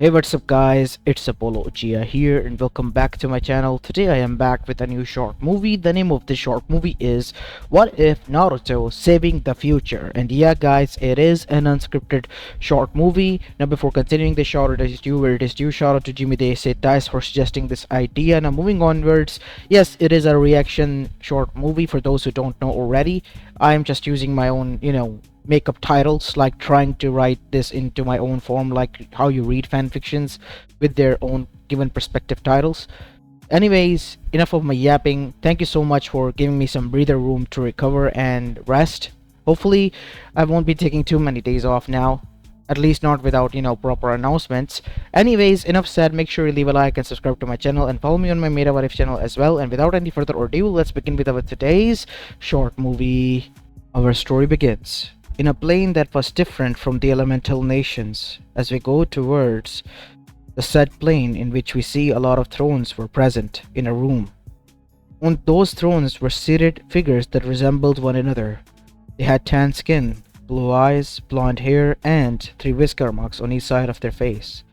Hey, what's up guys, it's Apollo Uchiha here and welcome back to my channel. Today I am back with a new short movie. The name of the short movie is What If Naruto Saving the Future. And yeah guys, it is an unscripted short movie. Now before continuing the shout out is due where it is due, shout out to Jimmy Day Dice for suggesting this idea. Now moving onwards, yes, it is a reaction short movie for those who don't know already. I'm just using my own, make up titles, like trying to write this into my own form, like how you read fan fictions with their own given perspective titles. Anyways, enough of my yapping. Thank you so much for giving me some breather room to recover and rest. Hopefully I won't be taking too many days off now, at least not without proper announcements. Anyways, enough said. Make sure you leave a like and subscribe to my channel and follow me on my Meta What If channel as well. And without any further ado, let's begin with our today's short movie. Our story begins in a plane that was different from the elemental nations. As we go towards the said plane, in which we see a lot of thrones were present in a room. On those thrones were seated figures that resembled one another. They had tan skin, blue eyes, blonde hair, and 3 whisker marks on each side of their face.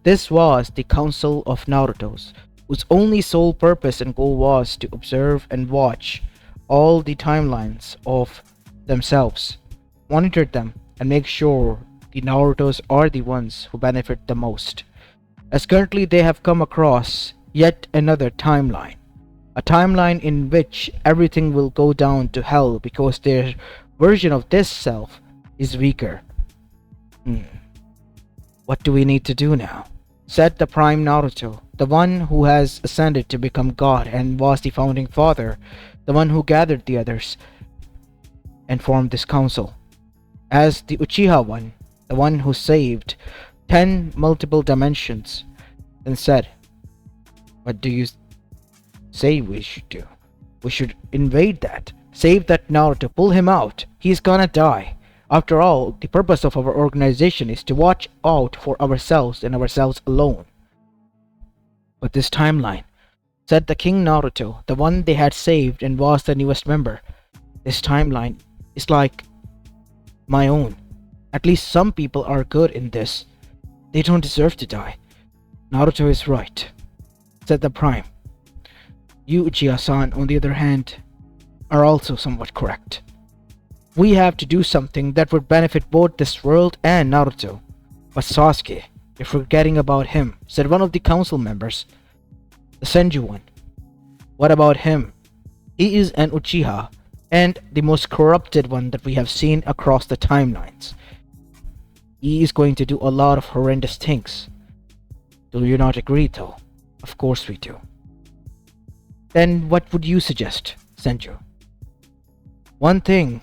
This was the Council of Narutos, whose only sole purpose and goal was to observe and watch all the timelines of themselves, monitor them, and make sure the Narutos are the ones who benefit the most. As currently they have come across yet another timeline. A timeline in which everything will go down to hell because their version of this self is weaker. What do we need to do now? Said the Prime Naruto, the one who has ascended to become God and was the founding father, the one who gathered the others and formed this council. As the Uchiha one, the one who saved 10 multiple dimensions, and said, "What do you say we should do? We should invade that, save that Naruto, pull him out. He's gonna die. After all, the purpose of our organization is to watch out for ourselves and ourselves alone." But this timeline, said the King Naruto, the one they had saved and was the newest member, this timeline is like my own. At least some people are good in this. They don't deserve to die. Naruto is right, said the Prime. You, Uchiha-san, on the other hand, are also somewhat correct. We have to do something that would benefit both this world and Naruto. But Sasuke, you're forgetting about him, said one of the council members, the Senju one. What about him? He is an Uchiha, and the most corrupted one that we have seen across the timelines. He is going to do a lot of horrendous things. Do you not agree though? Of course we do. Then what would you suggest, Senju? One thing,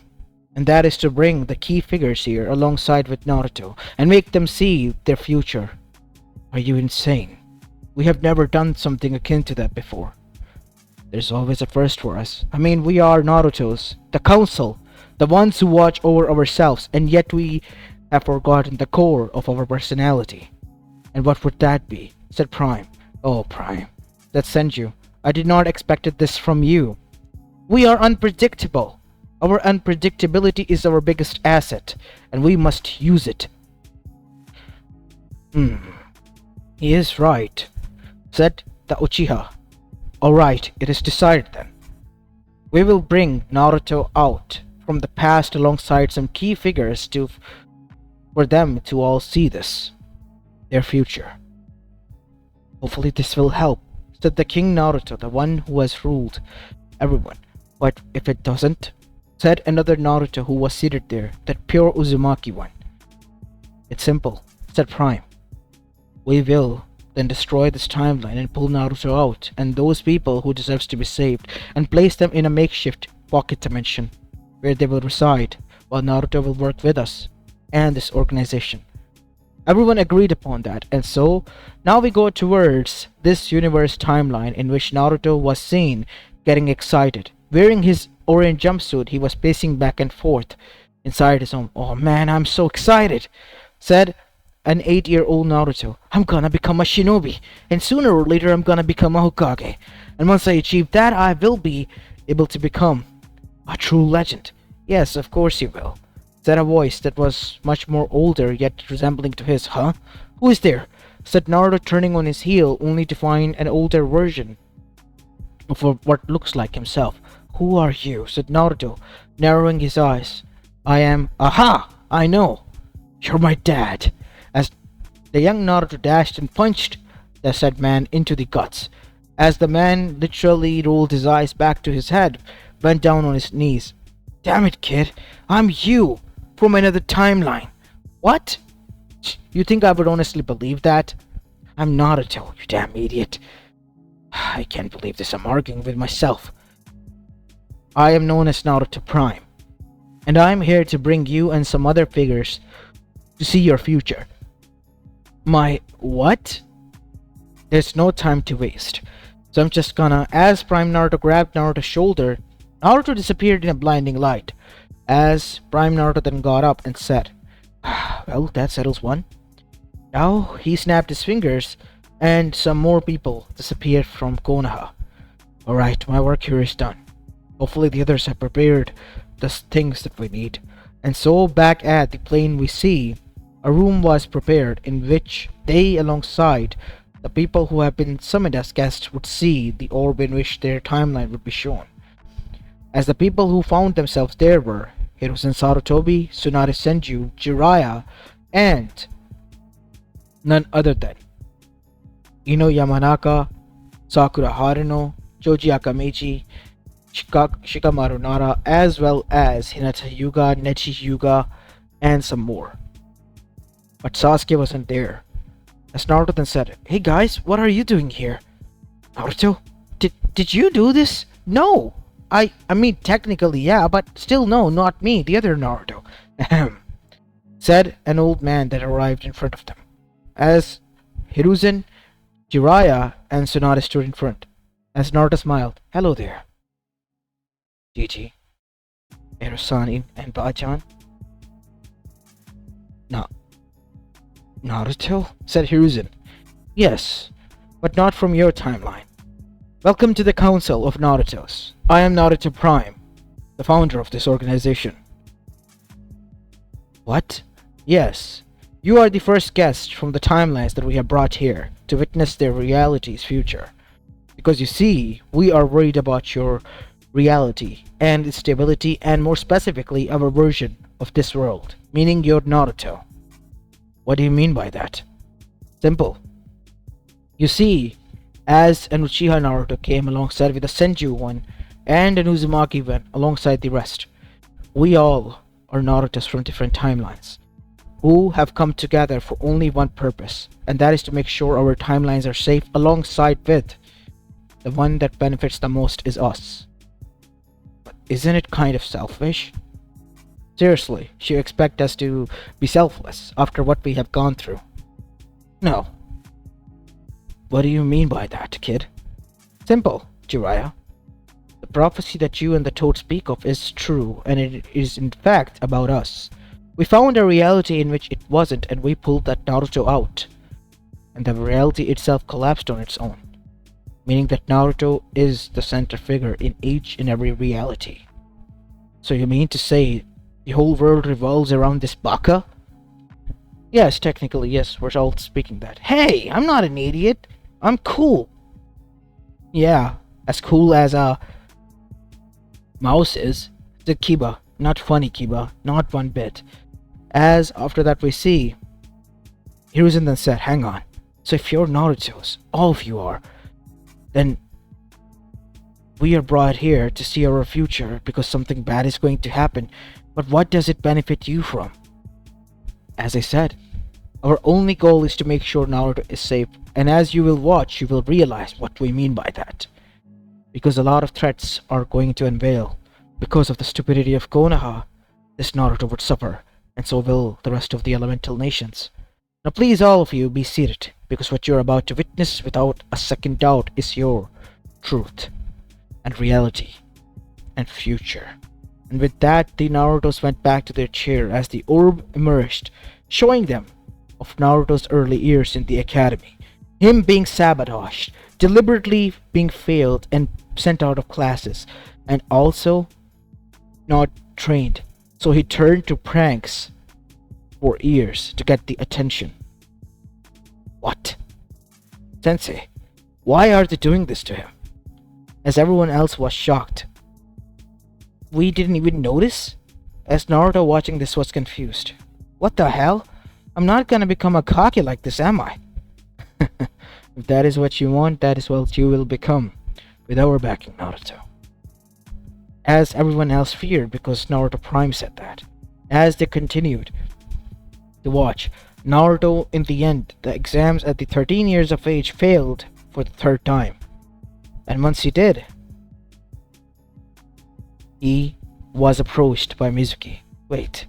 and that is to bring the key figures here alongside with Naruto and make them see their future. Are you insane? We have never done something akin to that before. There's always a first for us. I mean, we are Narutos, the council, the ones who watch over ourselves, and yet we have forgotten the core of our personality. And what would that be? Said Prime. Oh, Prime, that Senju. I did not expect this from you. We are unpredictable. Our unpredictability is our biggest asset, and we must use it. He is right, said the Uchiha. Alright, it is decided then. We will bring Naruto out from the past alongside some key figures for them to all see this, their future. Hopefully this will help, said the King Naruto, the one who has ruled everyone. But if it doesn't, said another Naruto who was seated there, that pure Uzumaki one. It's simple, said Prime. We will then destroy this timeline and pull Naruto out and those people who deserves to be saved and place them in a makeshift pocket dimension where they will reside while Naruto will work with us and this organization. Everyone agreed upon that, and so now we go towards this universe timeline in which Naruto was seen getting excited. Wearing his orange jumpsuit, he was pacing back and forth inside his home. Oh man, I'm so excited, said an 8-year-old Naruto. I'm gonna become a shinobi, and sooner or later I'm gonna become a Hokage. And once I achieve that, I will be able to become a true legend. Yes, of course you will, said a voice that was much more older yet resembling to his. Huh? Who is there? said Naruto, turning on his heel only to find an older version of what looks like himself. Who are you? Said Naruto, narrowing his eyes. I am. Aha! I know! You're my dad! As the young Naruto dashed and punched the said man into the guts. As the man literally rolled his eyes back to his head, went down on his knees. Damn it, kid! I'm you! From another timeline! What? You think I would honestly believe that? I'm Naruto, you damn idiot. I can't believe this, I'm arguing with myself. I am known as Naruto Prime, and I'm here to bring you and some other figures to see your future. My what? There's no time to waste, so I'm just gonna. As Prime Naruto grabbed Naruto's shoulder, Naruto disappeared in a blinding light. As Prime Naruto then got up and said, well, that settles one. Now he snapped his fingers, and some more people disappeared from Konoha. Alright, my work here is done. Hopefully the others have prepared the things that we need. And so back at the plane we see, a room was prepared in which they, alongside the people who have been summoned as guests, would see the orb in which their timeline would be shown. As the people who found themselves there were Hiruzen Sarutobi, Tsunade Senju, Jiraiya, and none other than Ino Yamanaka, Sakura Haruno, Joji Akamichi, Shikamaru Nara, as well as Hinata Hyuga, Nechi Hyuga, and some more. But Sasuke wasn't there. As Naruto then said, Hey guys, what are you doing here? Naruto, did you do this? No! I mean, technically yeah, but still no, not me, the other Naruto. Ahem. Said an old man that arrived in front of them. As Hiruzen, Jiraiya, and Tsunade stood in front. As Naruto smiled, Hello there. Gigi, Erosani, and Bachan. Naruto? Said Hiruzen. Yes, but not from your timeline. Welcome to the Council of Narutos. I am Naruto Prime, the founder of this organization. What? Yes, you are the first guest from the timelines that we have brought here to witness their reality's future. Because you see, we are worried about your reality and its stability, and more specifically our version of this world, meaning your Naruto. What do you mean by that? Simple. You see, as an Uchiha Naruto came alongside with a Senju one and an Uzumaki one alongside the rest, we all are Narutos from different timelines, who have come together for only one purpose, and that is to make sure our timelines are safe alongside with the one that benefits the most is us. But isn't it kind of selfish? Seriously, you expect us to be selfless after what we have gone through? No. What do you mean by that, kid? Simple, Jiraiya. The prophecy that you and the Toad speak of is true, and it is in fact about us. We found a reality in which it wasn't, and we pulled that Naruto out. And the reality itself collapsed on its own, meaning that Naruto is the center figure in each and every reality. So you mean to say the whole world revolves around this baka? Yes, technically, yes, we're all speaking that. Hey, I'm not an idiot. I'm cool. Yeah, as cool as a mouse is. The Kiba, not funny Kiba, not one bit. As after that we see, Hiruzen then said, hang on. So if you're Naruto's, all of you are, then we are brought here to see our future because something bad is going to happen. But what does it benefit you from? As I said, our only goal is to make sure Naruto is safe, and as you will watch, you will realize what we mean by that. Because a lot of threats are going to unveil. Because of the stupidity of Konoha, this Naruto would suffer, and so will the rest of the elemental nations. Now please all of you be seated, because what you're about to witness without a second doubt is your truth, and reality, and future. And with that, the Narutos went back to their chair as the orb emerged, showing them of Naruto's early years in the academy. Him being sabotaged, deliberately being failed and sent out of classes, and also not trained. So he turned to pranks for years to get the attention. What? Sensei, why are they doing this to him? As everyone else was shocked. We didn't even notice? As Naruto watching this was confused. What the hell? I'm not gonna become a Kage like this, am I? If that is what you want, that is what you will become. With our backing, Naruto. As everyone else feared because Naruto Prime said that. As they continued to watch, Naruto, in the end, the exams at the 13 years of age failed for the third time. And once he did, he was approached by Mizuki. Wait,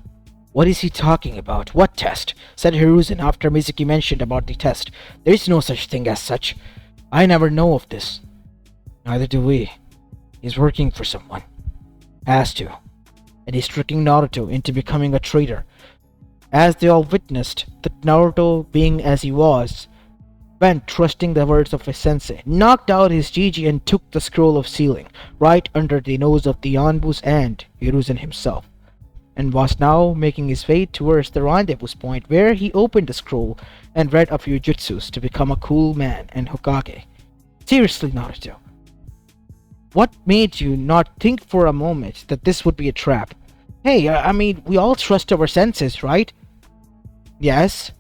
what is he talking about? What test? Said Hiruzen after Mizuki mentioned about the test. There is no such thing as such. I never know of this. Neither do we. He's working for someone. Has to. And he's tricking Naruto into becoming a traitor. As they all witnessed that Naruto, being as he was, went trusting the words of his sensei, knocked out his Gigi and took the scroll of sealing right under the nose of the Yonbus and Hiruzen himself, and was now making his way towards the rendezvous point where he opened the scroll and read a few jutsus to become a cool man and Hokage. Seriously, Naruto, what made you not think for a moment that this would be a trap? Hey, I mean, we all trust our senses, right? Yes.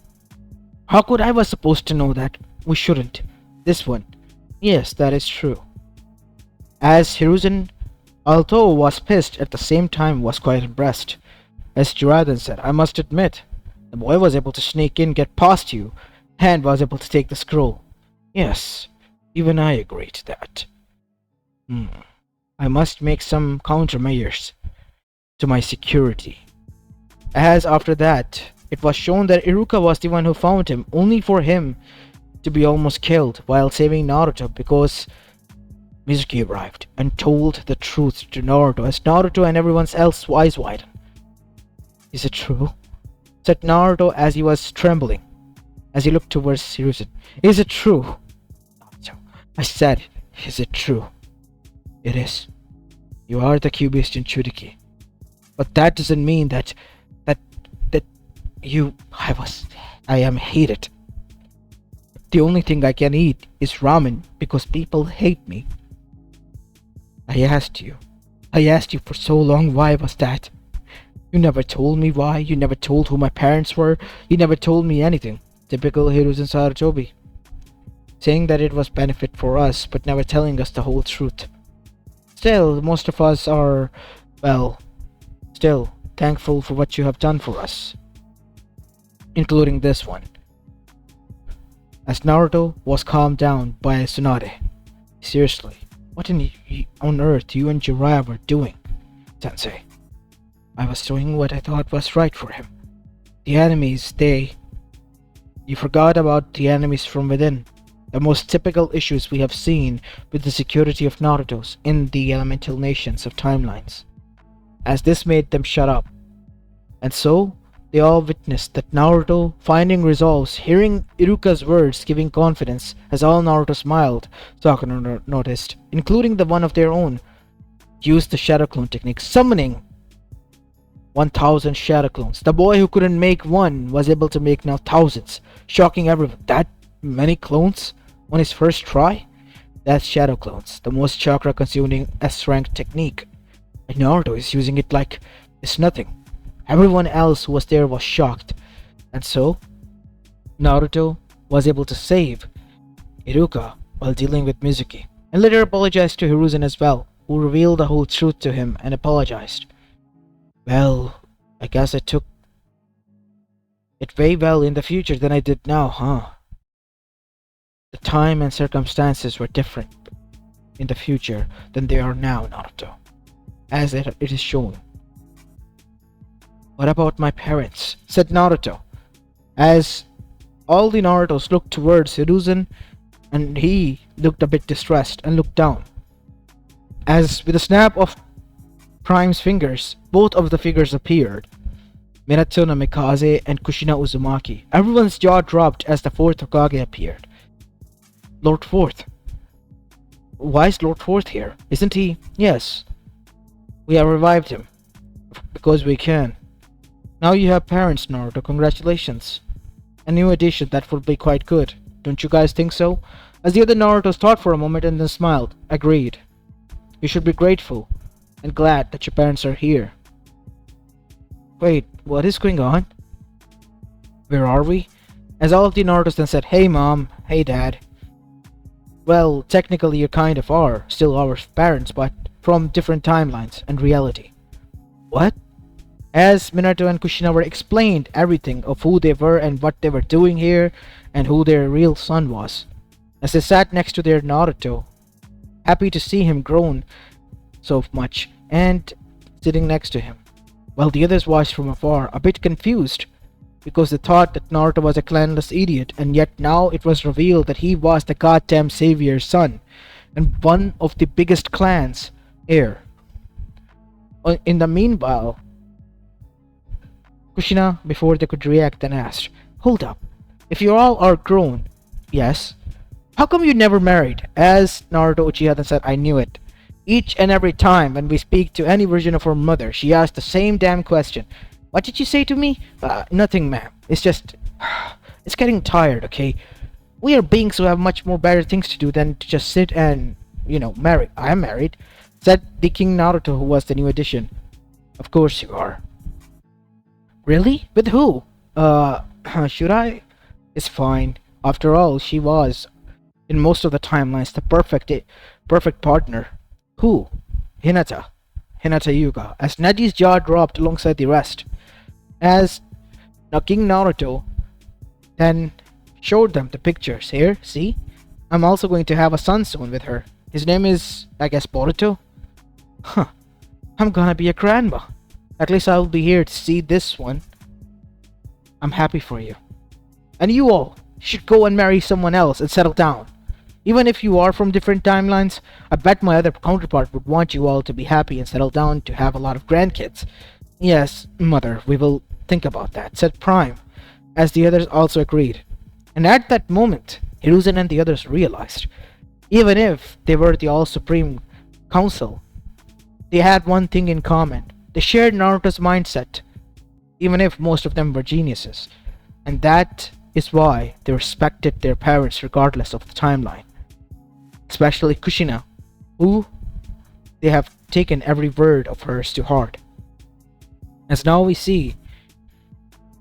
How could I was supposed to know that? We shouldn't. This one. Yes, that is true. As Hiruzen, although was pissed at the same time, was quite impressed. As Jiraden said, I must admit, the boy was able to sneak in, get past you, and was able to take the scroll. Yes, even I agree to that. I must make some countermeasures to my security. As after that, it was shown that Iruka was the one who found him, only for him to be almost killed while saving Naruto because Mizuki arrived and told the truth to Naruto as Naruto and everyone else's eyes widened. Is it true? Said Naruto as he was trembling, as he looked towards Hiruzen. Is it true? Naruto, I said, is it true? It is. You are the Cubist in Chudiki. But that doesn't mean that I am hated. The only thing I can eat is ramen because people hate me. I asked you for so long, why was that? You never told me why, you never told who my parents were, you never told me anything. Typical Hiruzen Sarutobi. Saying that it was benefit for us, but never telling us the whole truth. Still, most of us are, still thankful for what you have done for us. Including this one. As Naruto was calmed down by Tsunade. Seriously, what on earth you and Jiraiya were doing, Sensei? I was doing what I thought was right for him. The enemies, You forgot about the enemies from within. The most typical issues we have seen with the security of Naruto's in the elemental nations of timelines. As this made them shut up. And so, they all witnessed that Naruto, finding resolves, hearing Iruka's words, giving confidence, as all Naruto smiled, Sakura noticed, including the one of their own, used the Shadow Clone technique, summoning 1,000 Shadow Clones. The boy who couldn't make one was able to make now thousands, shocking everyone. That many clones on his first try? That's Shadow Clones, the most chakra-consuming S-rank technique. And Naruto is using it like it's nothing. Everyone else who was there was shocked, and so Naruto was able to save Iruka while dealing with Mizuki, and later apologized to Hiruzen as well, who revealed the whole truth to him and apologized. Well, I guess I took it way well in the future than I did now, huh? The time and circumstances were different in the future than they are now, Naruto, as it is shown. What about my parents? Said Naruto, as all the Narutos looked towards Hiruzen, and he looked a bit distressed and looked down. As with a snap of Prime's fingers, both of the figures appeared. Minato no Mikaze and Kushina Uzumaki. Everyone's jaw dropped as the fourth Hokage appeared. Lord Fourth. Why is Lord Fourth here? Isn't he? Yes. We have revived him. Because we can. Now you have parents, Naruto. Congratulations. A new addition that would be quite good. Don't you guys think so? As the other Narutos thought for a moment and then smiled. Agreed. You should be grateful and glad that your parents are here. Wait, what is going on? Where are we? As all of the Narutos then said, Hey mom, hey dad. Well, technically you kind of are still our parents, but from different timelines and reality. What? As Minato and Kushina were explained everything of who they were and what they were doing here and who their real son was. As they sat next to their Naruto, happy to see him grown so much and sitting next to him, while the others watched from afar, a bit confused because they thought that Naruto was a clanless idiot, and yet now it was revealed that he was the goddamn savior's son and one of the biggest clans heir. In the meanwhile, Kushina, before they could react, then asked, Hold up, if you all are grown, yes, how come you never married? As Naruto Uchiha then said, I knew it. Each and every time when we speak to any version of her mother, she asks the same damn question. What did you say to me? Nothing, ma'am. It's just... it's getting tired, okay? We are beings who have much more better things to do than to just sit and, marry. I am married, said the King Naruto, who was the new addition. Of course you are. Really? With who? Should I? It's fine. After all, she was, in most of the timelines, the perfect partner. Who? Hinata Yuga, as Neji's jaw dropped alongside the rest. As now King Naruto then showed them the pictures. Here, see? I'm also going to have a son soon with her. His name is, I guess, Boruto? Huh. I'm gonna be a grandma. At least I'll be here to see this one. I'm happy for you. And you all should go and marry someone else and settle down. Even if you are from different timelines, I bet my other counterpart would want you all to be happy and settle down to have a lot of grandkids. Yes, mother, we will think about that, said Prime, as the others also agreed. And at that moment, Hiruzen and the others realized, even if they were the All-Supreme Council, they had one thing in common. They shared Naruto's mindset, even if most of them were geniuses. And that is why they respected their parents regardless of the timeline. Especially Kushina, who they have taken every word of hers to heart. As now we see,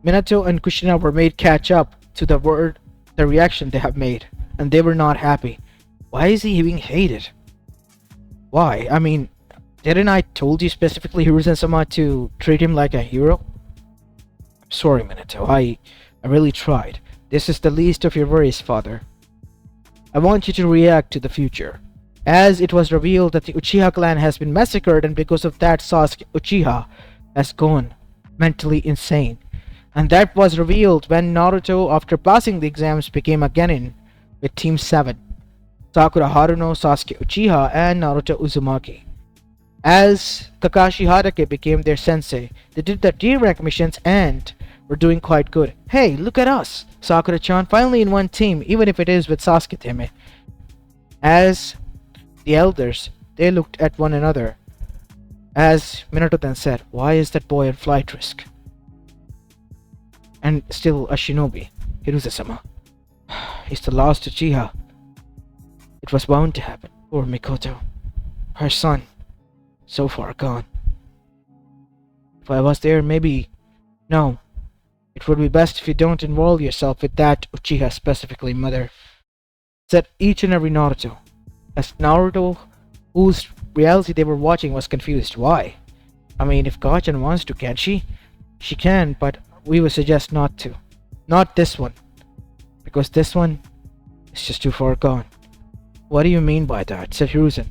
Minato and Kushina were made catch up to the reaction they have made, and they were not happy. Why is he being hated? Why? I mean, didn't I told you specifically Hiruzen-sama to treat him like a hero? I'm sorry, Minato. I really tried. This is the least of your worries, father. I want you to react to the future. As it was revealed that the Uchiha clan has been massacred, and because of that Sasuke Uchiha has gone mentally insane. And that was revealed when Naruto, after passing the exams, became a genin with Team 7. Sakura Haruno, Sasuke Uchiha, and Naruto Uzumaki. As Kakashi Hatake became their sensei, they did the D-rank missions and were doing quite good. Hey, look at us! Sakura-chan finally in one team, even if it is with Sasuke-teme. As the elders, they looked at one another. As Minato then said, why is that boy at flight risk? And still a shinobi, Hiruzen-sama. He's the last Uchiha. It was bound to happen. Poor Mikoto. Her son. So far gone. If I was there, maybe... No. It would be best if you don't involve yourself with that Uchiha specifically, mother. Said each and every Naruto. As Naruto, whose reality they were watching, was confused. Why? I mean, if Gachan wants to, can she? She can, but we would suggest not to. Not this one. Because this one is just too far gone. What do you mean by that? Said Hiruzen.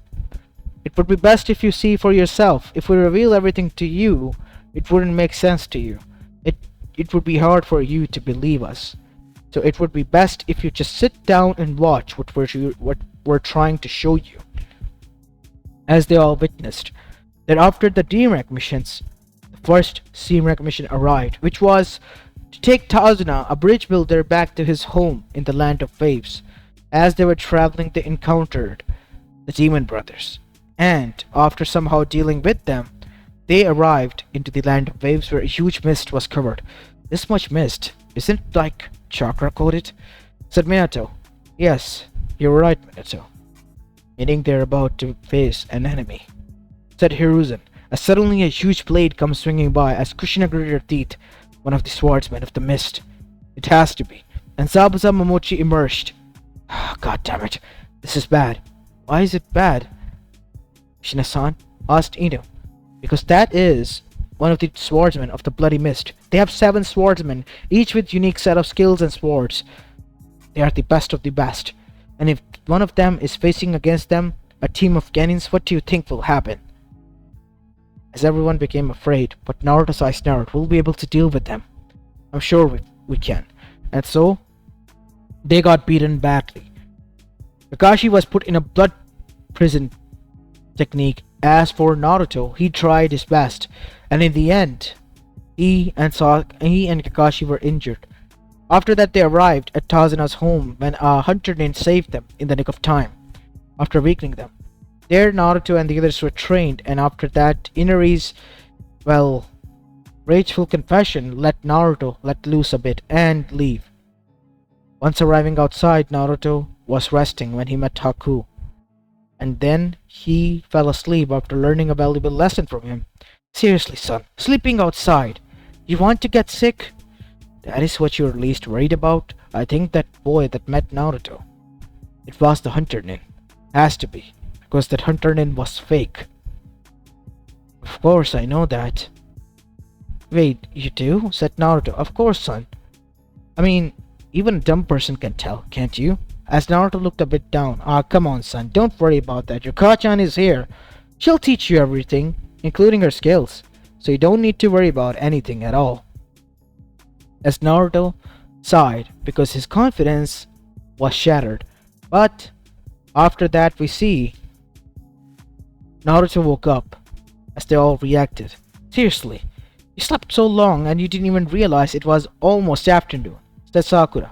It would be best if you see for yourself. If we reveal everything to you, it wouldn't make sense to you. It would be hard for you to believe us. So it would be best if you just sit down and watch what we're trying to show you. As they all witnessed, that after the D-rank missions, the first C-rank mission arrived, which was to take Tazuna, a bridge builder, back to his home in the Land of Waves. As they were traveling, they encountered the Demon Brothers. And after somehow dealing with them, they arrived into the Land of Waves where a huge mist was covered. This much mist, isn't it like chakra coated? Said Minato. Yes, you're right, Minato. Meaning they're about to face an enemy, said Hiruzen, as suddenly a huge blade comes swinging by as Kushina gritted her teeth, one of the swordsmen of the mist. It has to be. And Zabuza Momochi emerged. God damn it. This is bad. Why is it bad? Shina-san asked Ino. Because that is one of the swordsmen of the Bloody Mist. They have 7 swordsmen, each with unique set of skills and swords. They are the best of the best. And if one of them is facing against them, a team of Genins, what do you think will happen? As everyone became afraid, but Naruto's eyes narrowed, we'll be able to deal with them. I'm sure we can. And so, they got beaten badly. Kakashi was put in a blood prison technique. As for Naruto, he tried his best, and in the end, he and Kakashi were injured. After that, they arrived at Tazana's home when a hunter named saved them in the nick of time, after weakening them. There, Naruto and the others were trained, and after that, Inari's, rageful confession let Naruto let loose a bit and leave. Once arriving outside, Naruto was resting when he met Haku, and then he fell asleep after learning a valuable lesson from him. Seriously, son, sleeping outside? You want to get sick? That is what you're least worried about? I think that boy that met Naruto, it was the Hunter Nin. Has to be, because that Hunter Nin was fake. Of course, I know that. Wait, you do? Said Naruto. Of course, son. I mean, even a dumb person can tell, can't you? As Naruto looked a bit down. Ah, come on, son. Don't worry about that. Your Kachan is here. She'll teach you everything, including her skills. So you don't need to worry about anything at all. As Naruto sighed because his confidence was shattered. But after that, we see Naruto woke up as they all reacted. Seriously, you slept so long and you didn't even realize it was almost afternoon, said Sakura.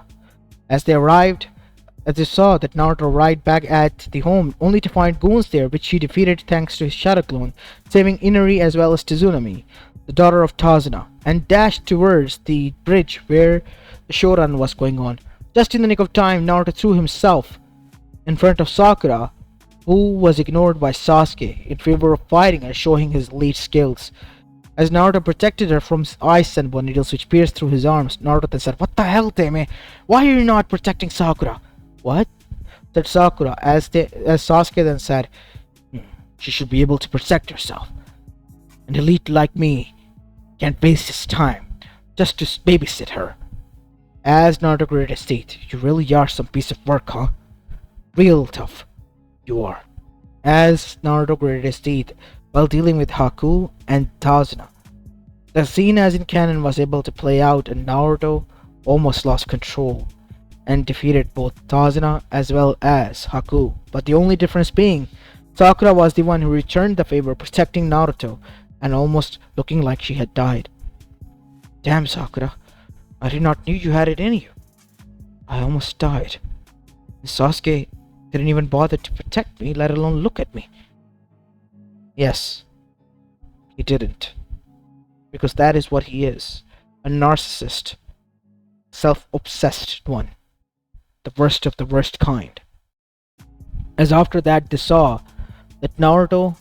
As they saw that Naruto arrived back at the home only to find goons there, which he defeated thanks to his shadow clone, saving Inari as well as Tizunami, the daughter of Tazuna, and dashed towards the bridge where the showdown was going on. Just in the nick of time, Naruto threw himself in front of Sakura, who was ignored by Sasuke in favor of fighting and showing his elite skills. As Naruto protected her from ice senbon needles which pierced through his arms, Naruto then said, "What the hell, Teme? Why are you not protecting Sakura?" "What?" said Sakura, as Sasuke then said, "She should be able to protect herself. An elite like me can't waste his time just to babysit her." As Naruto gritted his teeth, "You really are some piece of work, huh? Real tough, you are." As Naruto gritted his teeth while dealing with Haku and Tazuna, the scene as in canon was able to play out, and Naruto almost lost control and defeated both Tazuna as well as Haku, but the only difference being Sakura was the one who returned the favor, protecting Naruto and almost looking like she had died. "Damn, Sakura, I did not knew you had it in you. I almost died. Sasuke didn't even bother to protect me, let alone look at me." Yes, he didn't. Because that is what he is. A narcissist. Self-obsessed one. The worst of the worst kind. As after that they saw that Naruto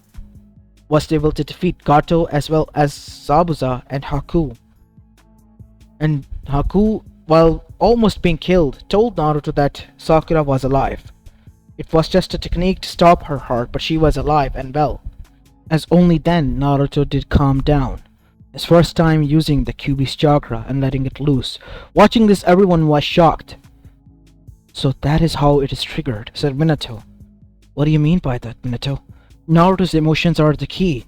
was able to defeat Gato as well as Zabuza and Haku. And Haku, while almost being killed, told Naruto that Sakura was alive. It was just a technique to stop her heart, but she was alive and well. As only then Naruto did calm down. His first time using the Kyuubi's chakra and letting it loose. Watching this, everyone was shocked. "So that is how it is triggered," said Minato. "What do you mean by that, Minato?" "Naruto's emotions are the key.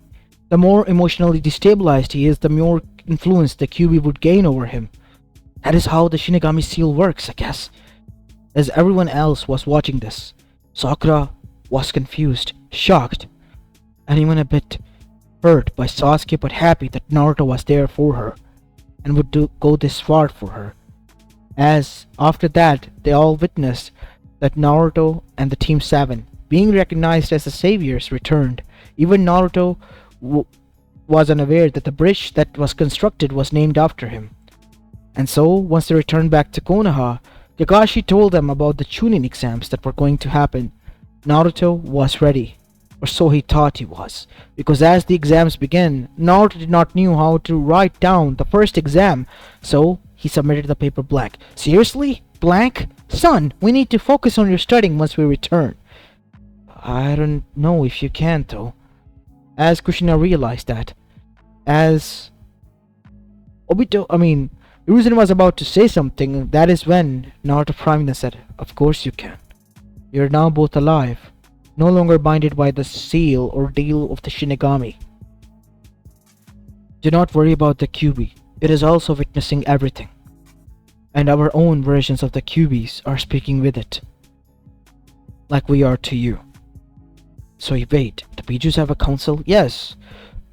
The more emotionally destabilized he is, the more influence the Kyuubi would gain over him. That is how the Shinigami seal works, I guess." As everyone else was watching this, Sakura was confused, shocked, and even a bit hurt by Sasuke, but happy that Naruto was there for her and would go this far for her. As after that, they all witnessed that Naruto and the Team 7, being recognized as the saviors, returned. Even Naruto was unaware that the bridge that was constructed was named after him. And so, once they returned back to Konoha, Kakashi told them about the Chunin exams that were going to happen. Naruto was ready, or so he thought he was, because as the exams began, Naruto did not knew how to write down the first exam, so he submitted the paper blank. Seriously? Blank? Son, we need to focus on your studying once we return. I don't know if you can though. As Kushina realized that, as Hiruzen was about to say something, that is when Naruto Prime said, "Of course you can. You're now both alive, no longer binded by the seal or deal of the Shinigami. Do not worry about the Kyuubi. It is also witnessing everything. And our own versions of the Kyuubis are speaking with it. Like we are to you." So wait, the Bijus have a council? Yes,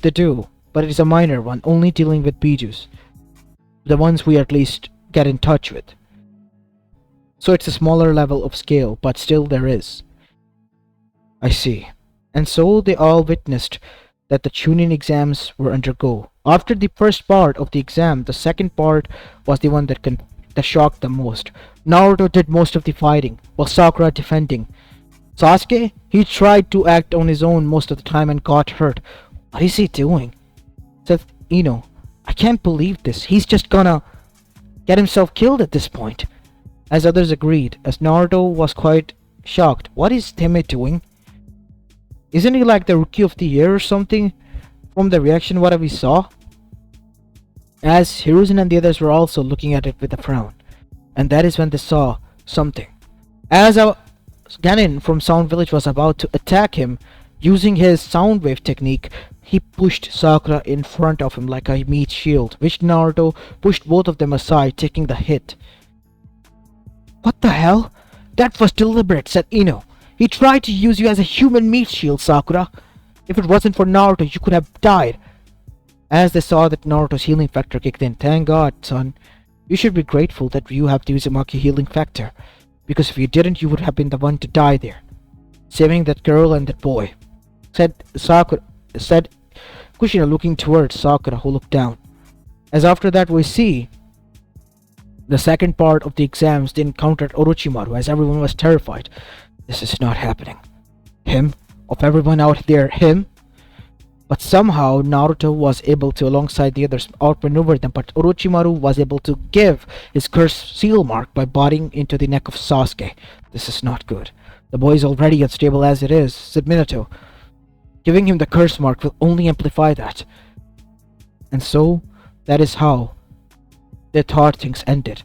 they do, but it is a minor one, only dealing with Bijus. The ones we at least get in touch with. So it's a smaller level of scale, but still there is. I see. And so they all witnessed that the Chunin exams were undergo. After the first part of the exam, the second part was the one that shocked them most. Naruto did most of the fighting, while Sakura defending. Sasuke, he tried to act on his own most of the time and got hurt. What is he doing? Said Ino. I can't believe this. He's just gonna get himself killed at this point. As others agreed, as Naruto was quite shocked. What is Teme doing? Isn't he like the Rookie of the Year or something? From the reaction what we saw? As Hiruzen and the others were also looking at it with a frown. And that is when they saw something. As a Ganon from Sound Village was about to attack him, using his sound wave technique, he pushed Sakura in front of him like a meat shield, which Naruto pushed both of them aside, taking the hit. What the hell? That was deliberate, said Ino. He tried to use you as a human meat shield, Sakura. If it wasn't for Naruto, you could have died. As they saw that Naruto's healing factor kicked in, thank God, son. You should be grateful that you have the Uzumaki healing factor, because if you didn't, you would have been the one to die there, saving that girl and that boy, said Kushina, looking towards Sakura, who looked down. As after that we see the second part of the exams, they encountered Orochimaru, as everyone was terrified. This is not happening. Him? Of everyone out there, him? But somehow Naruto was able to, alongside the others, outmaneuver them, but Orochimaru was able to give his curse seal mark by butting into the neck of Sasuke. This is not good. The boy is already unstable as it is, said Minato. Giving him the curse mark will only amplify that. And so, that is how they thought things ended.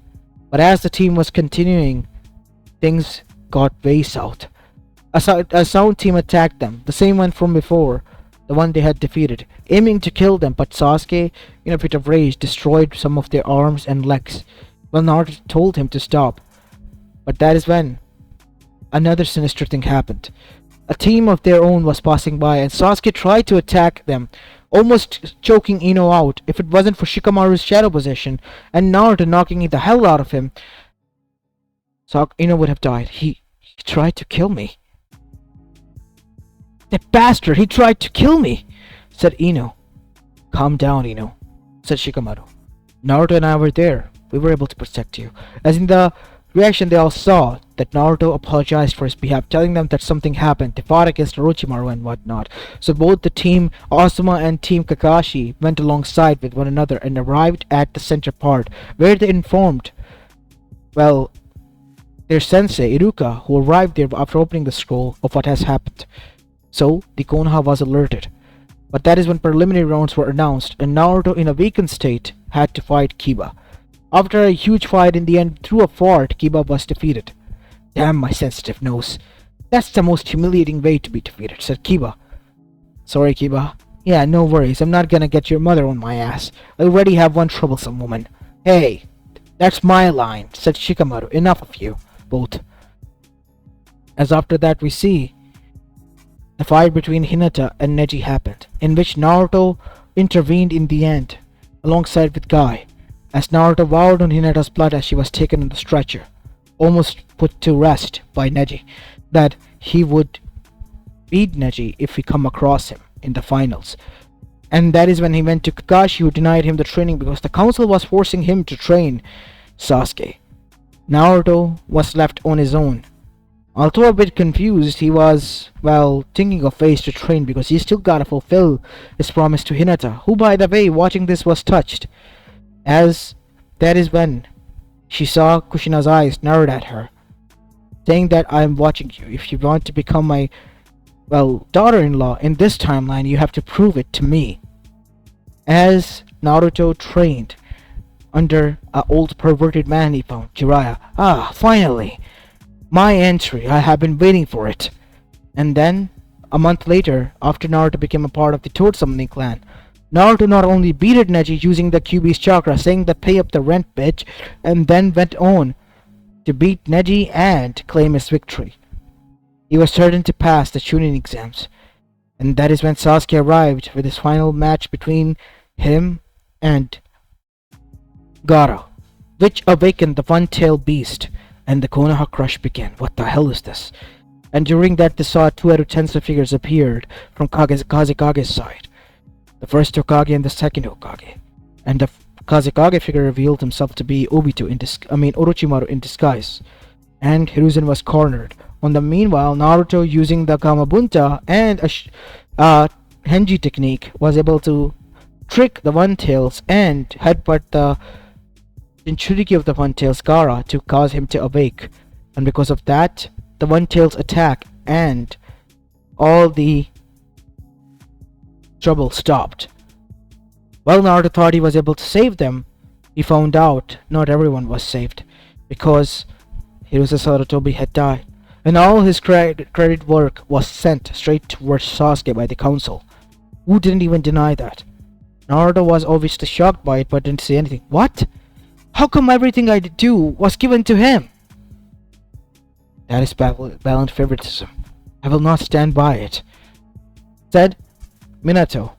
But as the team was continuing, things got way south. A sound team attacked them, the same one from before, the one they had defeated, aiming to kill them, but Sasuke, in a fit of rage, destroyed some of their arms and legs. Well, Naruto told him to stop. But that is when another sinister thing happened. A team of their own was passing by, and Sasuke tried to attack them, almost choking Ino out. If it wasn't for Shikamaru's shadow possession and Naruto knocking the hell out of him, Ino would have died. He tried to kill me. That bastard, he tried to kill me, said Ino. Calm down, Ino, said Shikamaru. Naruto and I were there. We were able to protect you. As in the reaction, they all saw that Naruto apologized for his behalf, telling them that something happened. They fought against Orochimaru and whatnot. So both the team Asuma and team Kakashi went alongside with one another and arrived at the center part, where they informed, their sensei, Iruka, who arrived there after opening the scroll, of what has happened. So, the Konoha was alerted. But that is when preliminary rounds were announced, and Naruto, in a weakened state, had to fight Kiba. After a huge fight, in the end, through a fort, Kiba was defeated. Damn my sensitive nose. That's the most humiliating way to be defeated, said Kiba. Sorry, Kiba. Yeah, no worries, I'm not gonna get your mother on my ass. I already have one troublesome woman. Hey, that's my line, said Shikamaru. Enough of you, both. As after that we see the fight between Hinata and Neji happened, in which Naruto intervened in the end, alongside with Guy, as Naruto vowed on Hinata's blood as she was taken on the stretcher, almost put to rest by Neji, that he would beat Neji if we come across him in the finals. And that is when he went to Kakashi, who denied him the training because the council was forcing him to train Sasuke. Naruto was left on his own. Although a bit confused, he was, well, thinking of ways to train because he still gotta fulfill his promise to Hinata, who, by the way, watching this was touched, as that is when she saw Kushina's eyes narrowed at her, saying that I am watching you. If you want to become my, well, daughter-in-law in this timeline, you have to prove it to me. As Naruto trained under an old perverted man he found, Jiraiya. Ah, finally! My entry, I have been waiting for it. And then, a month later, after Naruto became a part of the Toad Summoning Clan, Naruto not only beated Neji using the Kyuubi's chakra, saying that pay up the rent bitch, and then went on to beat Neji and claim his victory. He was certain to pass the Chunin exams, and that is when Sasuke arrived with his final match between him and Gaara, which awakened the one-tailed beast, and the Konoha Crush began. What the hell is this? And during that, they saw two Tensei figures appeared from Kazekage's side. The first Hokage and the second Hokage. And the Kazekage figure revealed himself to be Orochimaru in disguise. And Hiruzen was cornered. On the meanwhile, Naruto, using the Gamabunta and a Henji technique, was able to trick the One-Tails and headbutt the Jinchuriki of the One-Tails, Gaara, to cause him to awake. And because of that, the One-Tails attack and all the trouble stopped. While Naruto thought he was able to save them, he found out not everyone was saved, because Hiruzen Sarutobi had died, and all his credit work was sent straight towards Sasuke by the council, who didn't even deny that. Naruto was obviously shocked by it but didn't say anything. What? How come everything I do was given to him? That is balanced favoritism. I will not stand by it, said Minato.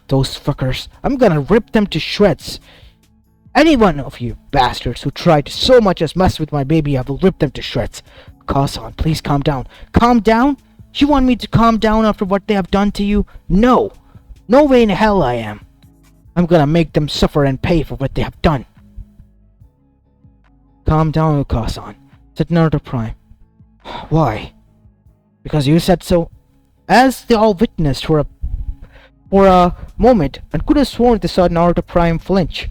Those fuckers, I'm gonna rip them to shreds. Any one of you bastards who tried to so much as mess with my baby, I will rip them to shreds. Kazan, please calm down. Calm down? You want me to calm down after what they have done to you? No. No way in hell I am. I'm gonna make them suffer and pay for what they have done. Calm down, Kazan, said Naruto Prime. Why? Because you said so. As they all witnessed for a moment and could have sworn they saw Naruto Prime flinch.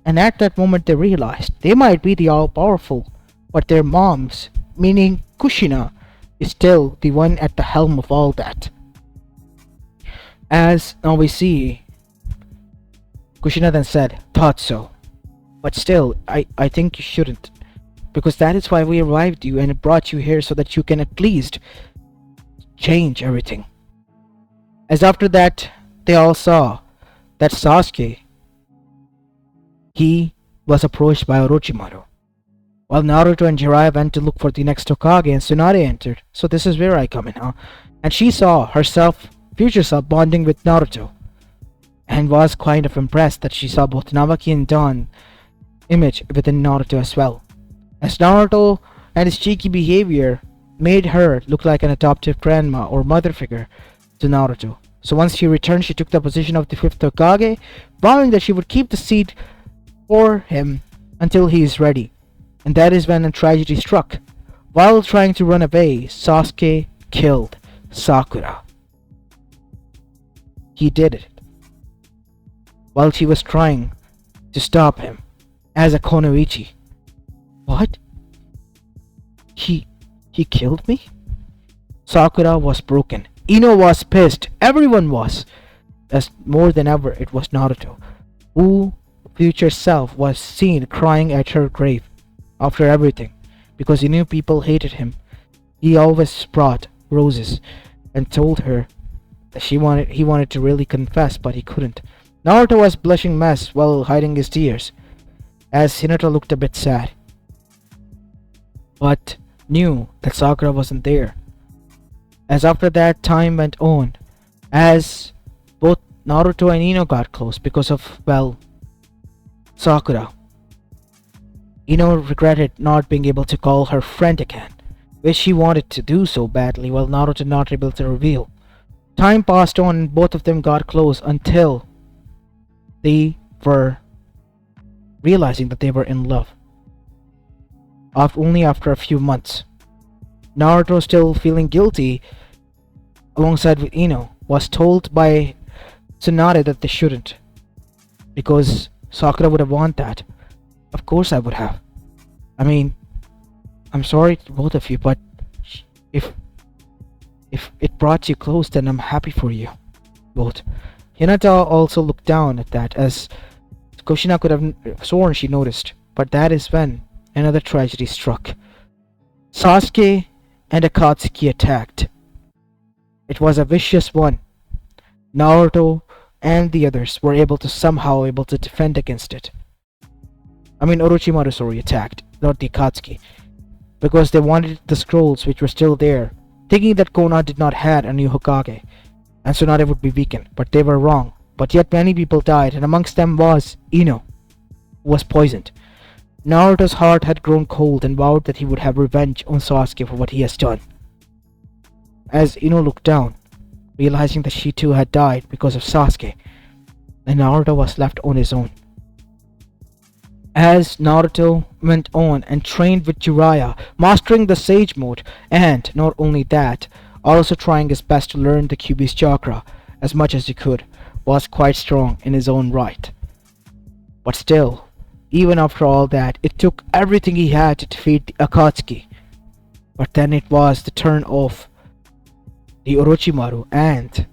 And at that moment they realized they might be the all-powerful, but their moms, meaning Kushina, is still the one at the helm of all that. As now we see, Kushina then said, thought so. But still, I think you shouldn't. Because that is why we arrived you and brought you here, so that you can at least change everything. As after that, they all saw that Sasuke, he was approached by Orochimaru. While Naruto and Jiraiya went to look for the next Hokage, and Tsunade entered. So this is where I come in, huh? And she saw herself, future self, bonding with Naruto, and was kind of impressed that she saw both Namaki and Dawn image within Naruto as well. As Naruto and his cheeky behavior made her look like an adoptive grandma or mother figure to Naruto. So once she returned, she took the position of the fifth Hokage, vowing that she would keep the seat for him until he is ready. And that is when a tragedy struck. While trying to run away, Sasuke killed Sakura. He did it while she was trying to stop him as a Konoichi. What? He killed me? Sakura was broken. Ino was pissed. Everyone was. As more than ever, it was Naruto, who future self was seen crying at her grave after everything, because he knew people hated him. He always brought roses and told her that he wanted to really confess, but he couldn't. Naruto was blushing mess while hiding his tears, as Hinata looked a bit sad, but knew that Sakura wasn't there. As after that, time went on, as both Naruto and Ino got close because of, well, Sakura. Ino regretted not being able to call her friend again, which she wanted to do so badly, while Naruto not able to reveal. Time passed on and both of them got close until they were realizing that they were in love. only after a few months. Naruto, still feeling guilty alongside with Ino, was told by Tsunade that they shouldn't, because Sakura would have wanted that. Of course I would have. I mean, I'm sorry to both of you, but if if it brought you close, then I'm happy for you both. Hinata also looked down at that, as Kushina could have sworn she noticed, but that is when another tragedy struck. Sasuke and Akatsuki attacked. It was a vicious one. Naruto and the others were somehow able to defend against it. I mean, Orochimaru attacked, not the Akatsuki, because they wanted the scrolls which were still there, thinking that Konoha did not have a new Hokage, and Tsunade would be weakened, but they were wrong. But yet many people died, and amongst them was Ino, who was poisoned. Naruto's heart had grown cold and vowed that he would have revenge on Sasuke for what he has done. As Ino looked down, realizing that she too had died because of Sasuke, and Naruto was left on his own. As Naruto went on and trained with Jiraiya, mastering the Sage Mode, and not only that, also trying his best to learn the Kyuubi's chakra as much as he could, was quite strong in his own right. But still, even after all that, it took everything he had to defeat the Akatsuki. But then it was the turn of the Orochimaru and,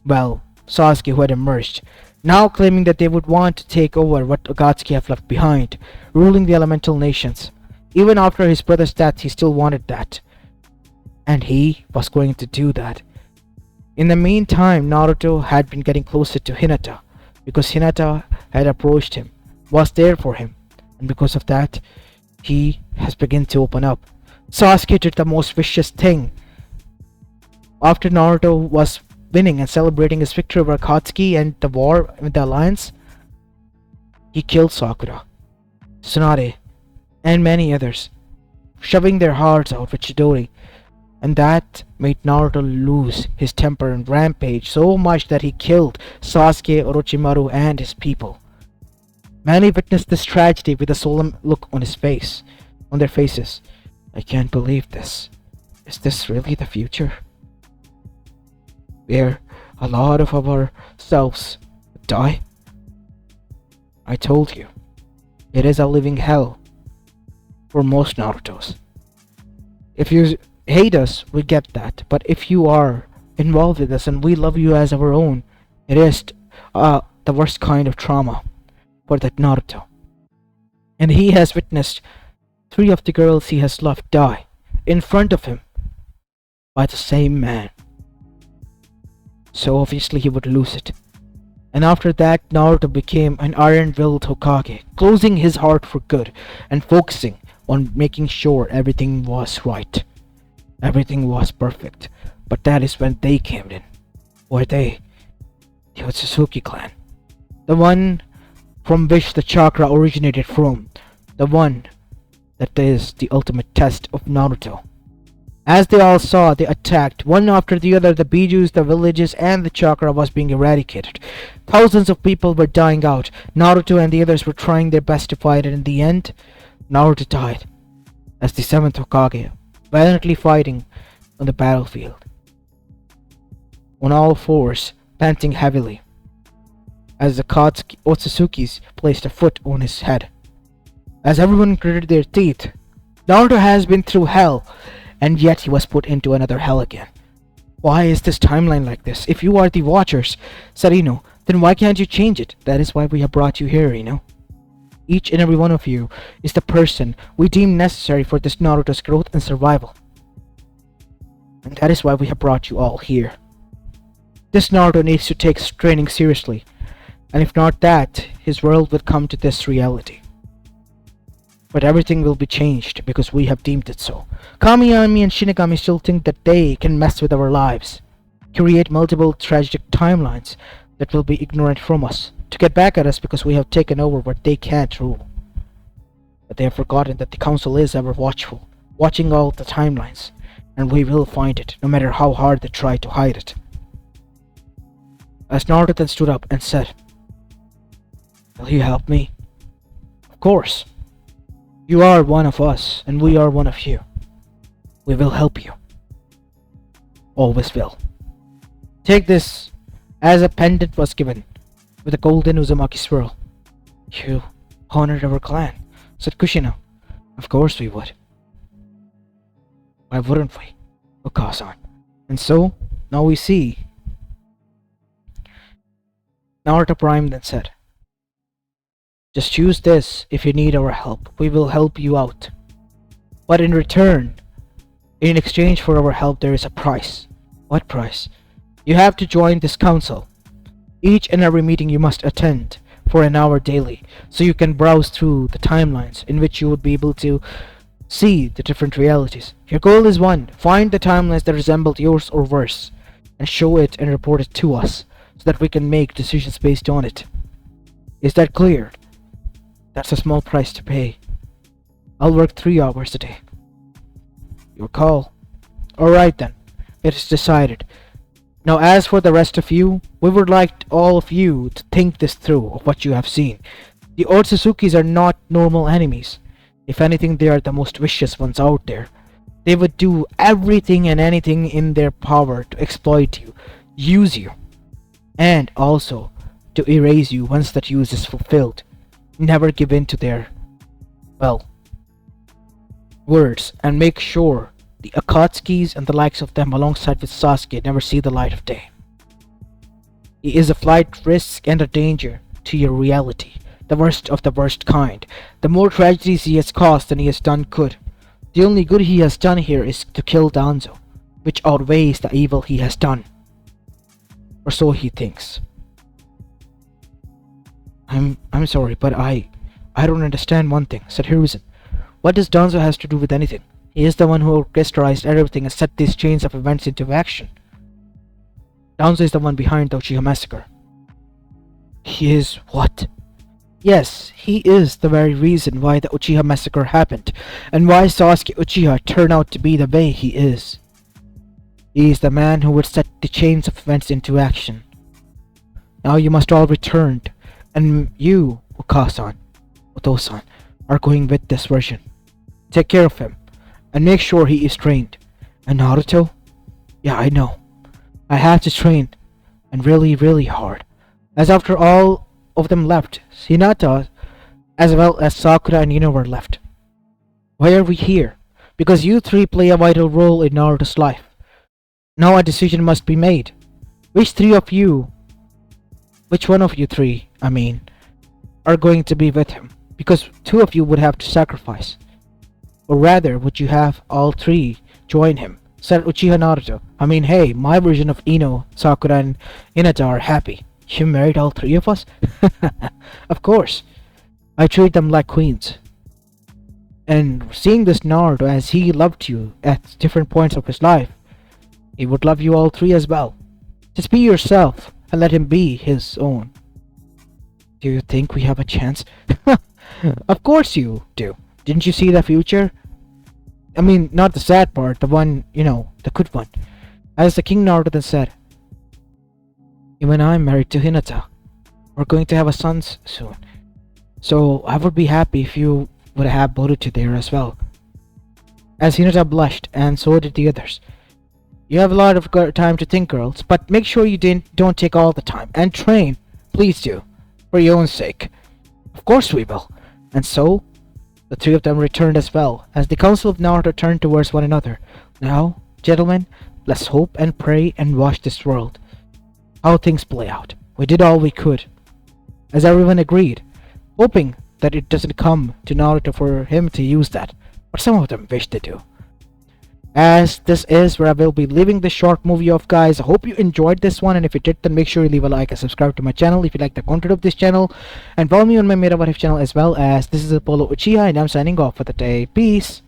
well, Sasuke, who had emerged, now claiming that they would want to take over what Akatsuki have left behind, ruling the elemental nations. Even after his brother's death, he still wanted that. And he was going to do that. In the meantime, Naruto had been getting closer to Hinata, because Hinata had approached him, was there for him, and because of that, he has begun to open up. Sasuke did the most vicious thing. After Naruto was winning and celebrating his victory over Akatsuki and the war with the alliance, he killed Sakura, Tsunade, and many others, shoving their hearts out with Chidori, and that made Naruto lose his temper and rampage so much that he killed Sasuke, Orochimaru, and his people. Many witnessed this tragedy with a solemn look on their faces. I can't believe this. Is this really the future? Where a lot of our selves die? I told you, it is a living hell for most Narutos. If you hate us, we get that, but if you are involved with us and we love you as our own, it is the worst kind of trauma for that Naruto. And he has witnessed 3 of the girls he has loved die in front of him by the same man. So obviously he would lose it. And after that, Naruto became an iron-willed Hokage, closing his heart for good and focusing on making sure everything was right. Everything was perfect. But that is when they came in. Were they? The Otsutsuki clan. The one from which the chakra originated from. The one that is the ultimate test of Naruto. As they all saw, they attacked, one after the other, the Bijus, the villages, and the chakra was being eradicated. Thousands of people were dying out. Naruto and the others were trying their best to fight, and in the end, Naruto died as the 7th Hokage, valiantly fighting on the battlefield, on all fours, panting heavily, as the Otsutsukis placed a foot on his head. As everyone gritted their teeth, Naruto has been through hell, and yet he was put into another hell again. Why is this timeline like this? If you are the Watchers, said Ino, then why can't you change it? That is why we have brought you here, Ino. Each and every one of you is the person we deem necessary for this Naruto's growth and survival. And that is why we have brought you all here. This Naruto needs to take training seriously, and if not that, his world will come to this reality. But everything will be changed because we have deemed it so. Kamiyami and Shinigami still think that they can mess with our lives, create multiple tragic timelines that will be ignorant from us, to get back at us because we have taken over what they can't rule. But they have forgotten that the council is ever watchful, watching all the timelines, and we will find it, no matter how hard they try to hide it. As Naruto then stood up and said, "Will you help me?" "Of course." You are one of us, and we are one of you. We will help you. Always will. Take this as a pendant was given, with a golden Uzumaki swirl. You honored our clan, said Kushina. Of course we would. Why wouldn't we? Okasan. And so, now we see. Naruto Prime then said, just use this if you need our help. We will help you out. But in return, in exchange for our help, there is a price. What price? You have to join this council. Each and every meeting you must attend for an hour daily, so you can browse through the timelines in which you would be able to see the different realities. Your goal is one, find the timelines that resemble yours or worse, and show it and report it to us, so that we can make decisions based on it. Is that clear? That's a small price to pay. I'll work 3 hours a day. Your call. Alright then, it is decided. Now as for the rest of you, we would like all of you to think this through of what you have seen. The Otsutsukis are not normal enemies. If anything, they are the most vicious ones out there. They would do everything and anything in their power to exploit you, use you, and also to erase you once that use is fulfilled. Never give in to their, words, and make sure the Akatsukis and the likes of them alongside with Sasuke never see the light of day. He is a flight risk and a danger to your reality, the worst of the worst kind. The more tragedies he has caused than he has done good. The only good he has done here is to kill Danzo, which outweighs the evil he has done. Or so he thinks. I'm sorry, but I don't understand one thing, said Hiruzen. What does Danzo has to do with anything? He is the one who orchestrated everything and set these chains of events into action. Danzo is the one behind the Uchiha massacre. He is what? Yes, he is the very reason why the Uchiha massacre happened, and why Sasuke Uchiha turned out to be the way he is. He is the man who would set the chains of events into action. Now you must all return, and you, Okasan, Otosan, are going with this version. Take care of him, and make sure he is trained. And Naruto? Yeah, I know. I have to train, and really, really hard. As after all of them left, Hinata, as well as Sakura and Ino were left. Why are we here? Because you three play a vital role in Naruto's life. Now a decision must be made. Which one of you three, are going to be with him? Because 2 of you would have to sacrifice. Or rather, would you have all 3 join him? Said Uchiha Naruto. Hey, my version of Ino, Sakura, and Hinata are happy. You married all 3 of us? Of course. I treat them like queens. And seeing this Naruto as he loved you at different points of his life, he would love you all 3 as well. Just be yourself and let him be his own. Do you think we have a chance? Of course you do. Didn't you see the future? Not the sad part, the one, the good one. As the King Naruto then said, you and I am married to Hinata. We're going to have a son soon. So I would be happy if you would have Boruto there as well. As Hinata blushed, and so did the others. You have a lot of time to think, girls, but make sure you don't take all the time. And train, please do, for your own sake. Of course we will. And so, the 3 of them returned as well, as the council of Naruto turned towards one another. Now, gentlemen, let's hope and pray and watch this world. How things play out. We did all we could. As everyone agreed, hoping that it doesn't come to Naruto for him to use that, but some of them wish they do. As this is where I will be leaving this short movie off, guys. I hope you enjoyed this one, and if you did, then make sure you leave a like and subscribe to my channel if you like the content of this channel, and follow me on my Meta What If channel as well. As this is Apollo Uchiha, and I'm signing off for the day. Peace.